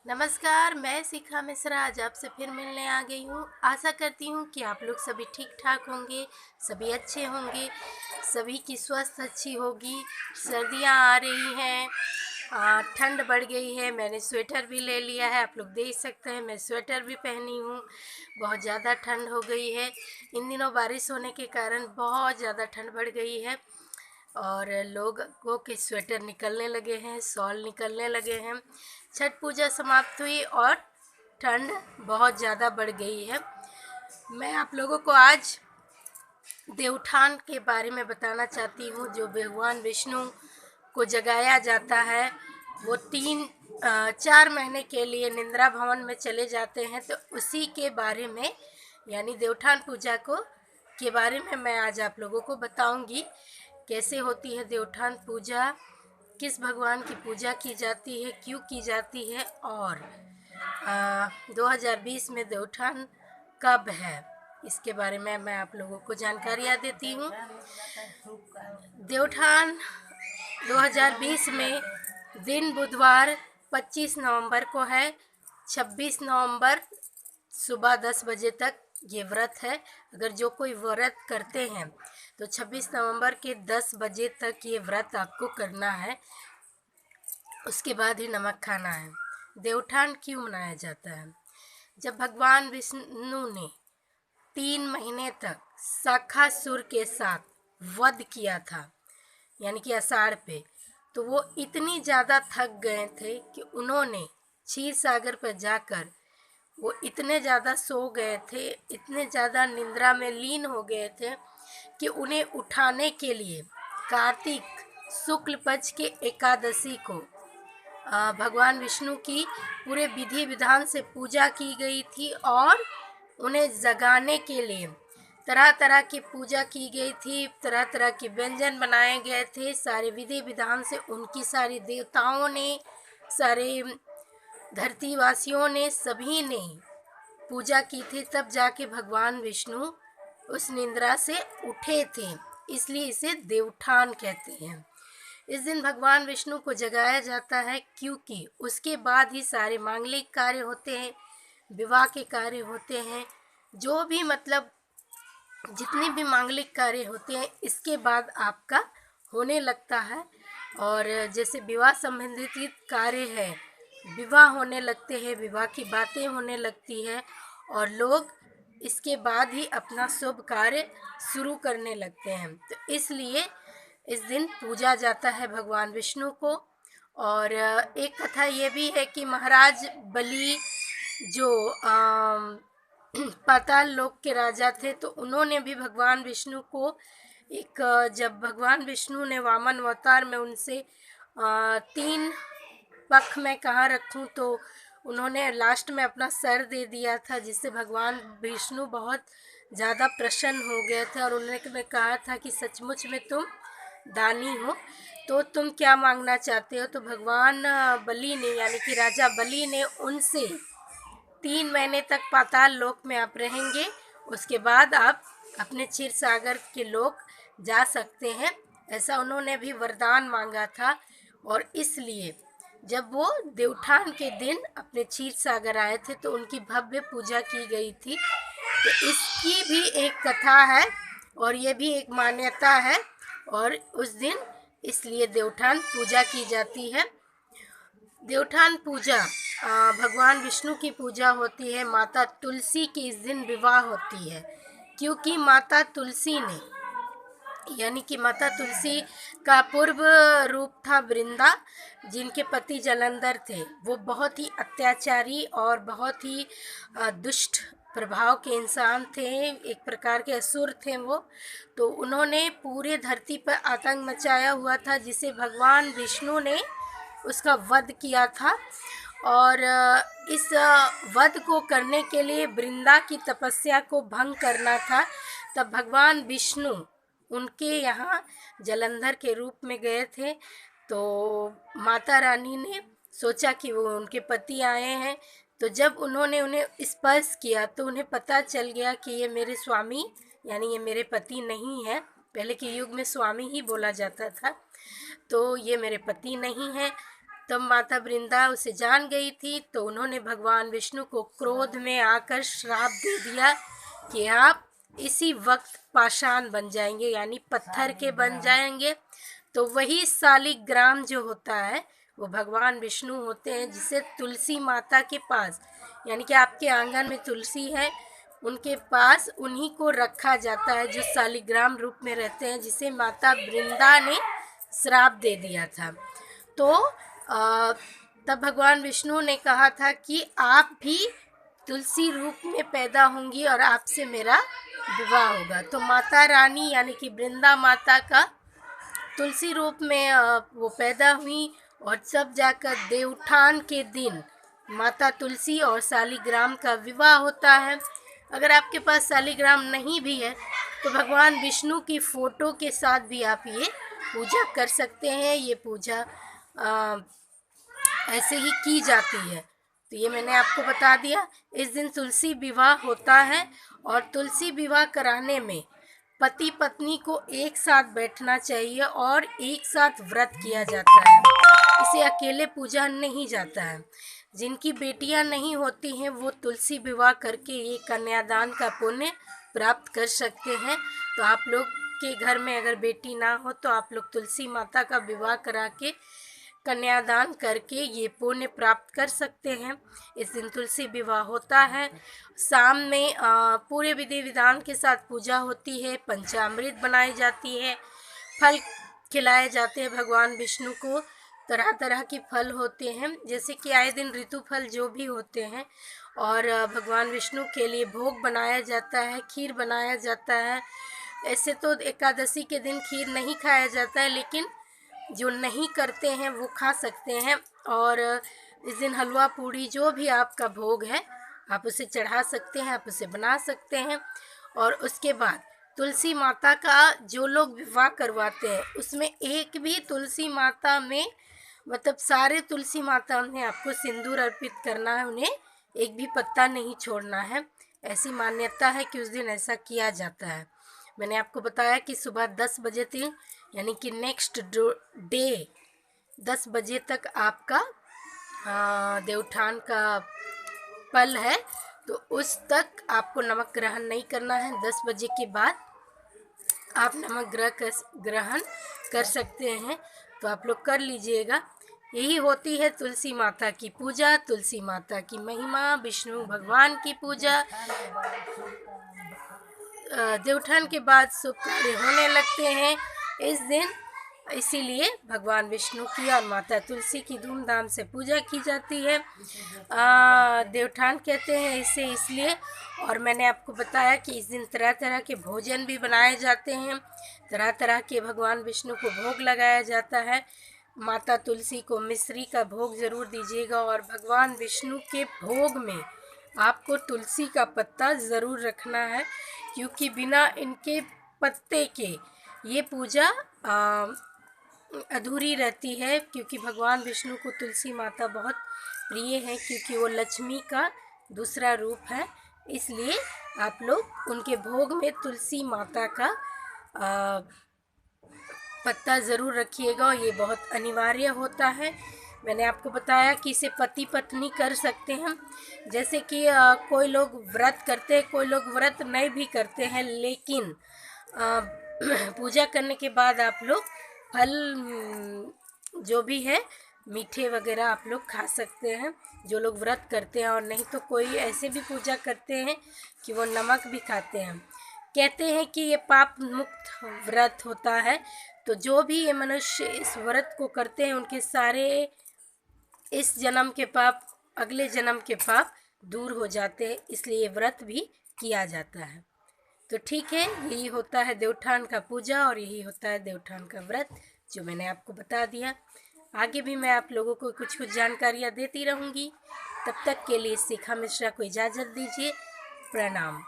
नमस्कार, मैं शिखा मिश्रा आज आपसे फिर मिलने आ गई हूँ। आशा करती हूँ कि आप लोग सभी ठीक ठाक होंगे, सभी अच्छे होंगे, सभी की स्वास्थ्य अच्छी होगी। सर्दियाँ आ रही हैं, ठंड बढ़ गई है। मैंने स्वेटर भी ले लिया है, आप लोग देख सकते हैं मैं स्वेटर भी पहनी हूँ। बहुत ज़्यादा ठंड हो गई है। इन दिनों बारिश होने के कारण बहुत ज़्यादा ठंड बढ़ गई है और लोगों के स्वेटर निकलने लगे हैं, शॉल निकलने लगे हैं। छठ पूजा समाप्त हुई और ठंड बहुत ज़्यादा बढ़ गई है। मैं आप लोगों को आज देवउठान के बारे में बताना चाहती हूँ। जो भगवान विष्णु को जगाया जाता है, वो 4 महीने के लिए निद्रा भवन में चले जाते हैं, तो उसी के बारे में यानी देवउठान पूजा के बारे में मैं आज आप लोगों को बताऊंगी। कैसे होती है देवउठान पूजा, किस भगवान की पूजा की जाती है, क्यों की जाती है और 2020 में देवउठान कब है, इसके बारे में मैं आप लोगों को जानकारियाँ देती हूँ। देवउठान 2020 में दिन बुधवार 25 नवंबर को है। 26 नवंबर सुबह 10 बजे तक ये व्रत है। अगर जो कोई व्रत करते हैं तो 26 नवंबर के 10 बजे तक ये व्रत आपको करना है, उसके बाद ही नमक खाना है। देवउठान क्यों मनाया जाता है? जब भगवान विष्णु ने 3 महीने तक शाखासुर के साथ वध किया था, यानी कि आषाढ़ पे, तो वो इतनी ज़्यादा थक गए थे कि उन्होंने क्षीर सागर पर जाकर वो इतने ज़्यादा सो गए थे, इतने ज़्यादा निंद्रा में लीन हो गए थे कि उन्हें उठाने के लिए कार्तिक शुक्ल पक्ष के एकादशी को भगवान विष्णु की पूरे विधि विधान से पूजा की गई थी और उन्हें जगाने के लिए तरह तरह की पूजा की गई थी, तरह तरह के व्यंजन बनाए गए थे। सारे विधि विधान से उनकी सारी देवताओं ने, सारे धरतीवासियों ने, सभी ने पूजा की थी, तब जाके भगवान विष्णु उस निंद्रा से उठे थे। इसलिए इसे देवउठान कहते हैं। इस दिन भगवान विष्णु को जगाया जाता है क्योंकि उसके बाद ही सारे मांगलिक कार्य होते हैं, विवाह के कार्य होते हैं, जो भी मतलब जितने भी मांगलिक कार्य होते हैं इसके बाद आपका होने लगता है। और जैसे विवाह संबंधित कार्य है, विवाह होने लगते हैं, विवाह की बातें होने लगती है और लोग इसके बाद ही अपना शुभ कार्य शुरू करने लगते हैं। तो इसलिए इस दिन पूजा जाता है भगवान विष्णु को। और एक कथा ये भी है कि महाराज बलि जो पाताल लोक के राजा थे, तो उन्होंने भी भगवान विष्णु को जब भगवान विष्णु ने वामन अवतार में उनसे 3 पख में कहाँ रखूं, तो उन्होंने लास्ट में अपना सर दे दिया था, जिससे भगवान विष्णु बहुत ज़्यादा प्रसन्न हो गए थे और उन्होंने कहा था कि सचमुच में तुम दानी हो, तो तुम क्या मांगना चाहते हो। तो भगवान बलि ने यानी कि राजा बलि ने उनसे 3 महीने तक पाताल लोक में आप रहेंगे, उसके बाद आप अपने क्षीर सागर के लोक जा सकते हैं, ऐसा उन्होंने भी वरदान मांगा था। और इसलिए जब वो देवउठान के दिन अपने क्षीर सागर आए थे तो उनकी भव्य पूजा की गई थी। तो इसकी भी एक कथा है और ये भी एक मान्यता है और उस दिन इसलिए देवउठान पूजा की जाती है। देवउठान पूजा भगवान विष्णु की पूजा होती है। माता तुलसी की इस दिन विवाह होती है क्योंकि माता तुलसी ने यानी कि माता तुलसी का पूर्व रूप था वृंदा, जिनके पति जलंधर थे। वो बहुत ही अत्याचारी और बहुत ही दुष्ट प्रभाव के इंसान थे, एक प्रकार के असुर थे वो। तो उन्होंने पूरे धरती पर आतंक मचाया हुआ था, जिसे भगवान विष्णु ने उसका वध किया था। और इस वध को करने के लिए वृंदा की तपस्या को भंग करना था। तब भगवान विष्णु उनके यहाँ जलंधर के रूप में गए थे। तो माता रानी ने सोचा कि वो उनके पति आए हैं, तो जब उन्होंने उन्हें स्पर्श किया तो उन्हें पता चल गया कि ये मेरे स्वामी यानी ये मेरे पति नहीं है। पहले के युग में स्वामी ही बोला जाता था, तो ये मेरे पति नहीं है। तब माता वृंदा उसे जान गई थी, तो उन्होंने भगवान विष्णु को क्रोध में आकर श्राप दे दिया कि आप इसी वक्त पाषाण बन जाएंगे, यानी पत्थर के बन जाएंगे। तो वही शालिग्राम जो होता है वो भगवान विष्णु होते हैं, जिसे तुलसी माता के पास, यानी कि आपके आंगन में तुलसी है, उनके पास उन्हीं को रखा जाता है, जो शालिग्राम रूप में रहते हैं, जिसे माता वृंदा ने श्राप दे दिया था। तो तब भगवान विष्णु ने कहा था कि आप भी तुलसी रूप में पैदा होंगी और आपसे मेरा विवाह होगा। तो माता रानी यानी कि वृंदा माता का तुलसी रूप में वो पैदा हुई, और सब जाकर देवउठान के दिन माता तुलसी और शालिग्राम का विवाह होता है। अगर आपके पास शालिग्राम नहीं भी है तो भगवान विष्णु की फ़ोटो के साथ भी आप ये पूजा कर सकते हैं। ये पूजा ऐसे ही की जाती है। तो ये मैंने आपको बता दिया। इस दिन तुलसी विवाह होता है, और तुलसी विवाह कराने में पति पत्नी को एक साथ बैठना चाहिए और एक साथ व्रत किया जाता है। इसे अकेले पूजा नहीं जाता है। जिनकी बेटियां नहीं होती हैं वो तुलसी विवाह करके ये कन्यादान का पुण्य प्राप्त कर सकते हैं। तो आप लोग के घर में अगर बेटी ना हो तो आप लोग तुलसी माता का विवाह करा के कन्यादान करके ये पुण्य प्राप्त कर सकते हैं। इस दिन तुलसी विवाह होता है। शाम में पूरे विधि विधान के साथ पूजा होती है, पंचामृत बनाई जाती है, फल खिलाए जाते हैं भगवान विष्णु को। तरह तरह के फल होते हैं, जैसे कि आए दिन ऋतु फल जो भी होते हैं, और भगवान विष्णु के लिए भोग बनाया जाता है, खीर बनाया जाता है। ऐसे तो एकादशी के दिन खीर नहीं खाया जाता है, लेकिन जो नहीं करते हैं वो खा सकते हैं। और इस दिन हलवा पूड़ी जो भी आपका भोग है आप उसे चढ़ा सकते हैं, आप उसे बना सकते हैं। और उसके बाद तुलसी माता का जो लोग विवाह करवाते हैं उसमें एक भी तुलसी माता में, मतलब सारे तुलसी माता में आपको सिंदूर अर्पित करना है, उन्हें एक भी पत्ता नहीं छोड़ना है। ऐसी मान्यता है कि उस दिन ऐसा किया जाता है। मैंने आपको बताया कि सुबह 10 बजे तक, यानी कि नेक्स्ट डे 10 बजे तक आपका देवउठान का पल है, तो उस तक आपको नमक ग्रहण नहीं करना है। 10 बजे के बाद आप नमक ग्रहण कर सकते हैं, तो आप लोग कर लीजिएगा। यही होती है तुलसी माता की पूजा, तुलसी माता की महिमा, विष्णु भगवान की पूजा। देवउठान के बाद शुभ कार्य होने लगते हैं इस दिन, इसीलिए भगवान विष्णु की और माता तुलसी की धूमधाम से पूजा की जाती है। देवउठान कहते हैं इसे इसलिए, और मैंने आपको बताया कि इस दिन तरह तरह के भोजन भी बनाए जाते हैं, तरह तरह के भगवान विष्णु को भोग लगाया जाता है। माता तुलसी को मिश्री का भोग ज़रूर दीजिएगा, और भगवान विष्णु के भोग में आपको तुलसी का पत्ता ज़रूर रखना है, क्योंकि बिना इनके पत्ते के ये पूजा अधूरी रहती है। क्योंकि भगवान विष्णु को तुलसी माता बहुत प्रिय है, क्योंकि वो लक्ष्मी का दूसरा रूप है। इसलिए आप लोग उनके भोग में तुलसी माता का पत्ता ज़रूर रखिएगा, और ये बहुत अनिवार्य होता है। मैंने आपको बताया कि इसे पति पत्नी कर सकते हैं। जैसे कि कोई लोग व्रत करते हैं, कोई लोग व्रत नहीं भी करते हैं, लेकिन पूजा करने के बाद आप लोग फल जो भी है मीठे वगैरह आप लोग खा सकते हैं, जो लोग व्रत करते हैं। और नहीं तो कोई ऐसे भी पूजा करते हैं कि वो नमक भी खाते हैं। कहते हैं कि ये पाप मुक्त व्रत होता है। तो जो भी ये मनुष्य इस व्रत को करते हैं उनके सारे इस जन्म के पाप, अगले जन्म के पाप दूर हो जाते हैं, इसलिए व्रत भी किया जाता है। तो ठीक है, यही होता है देवउठान का पूजा, और यही होता है देवउठान का व्रत, जो मैंने आपको बता दिया। आगे भी मैं आप लोगों को कुछ कुछ जानकारियाँ देती रहूँगी। तब तक के लिए शिखा मिश्रा को इजाज़त दीजिए। प्रणाम।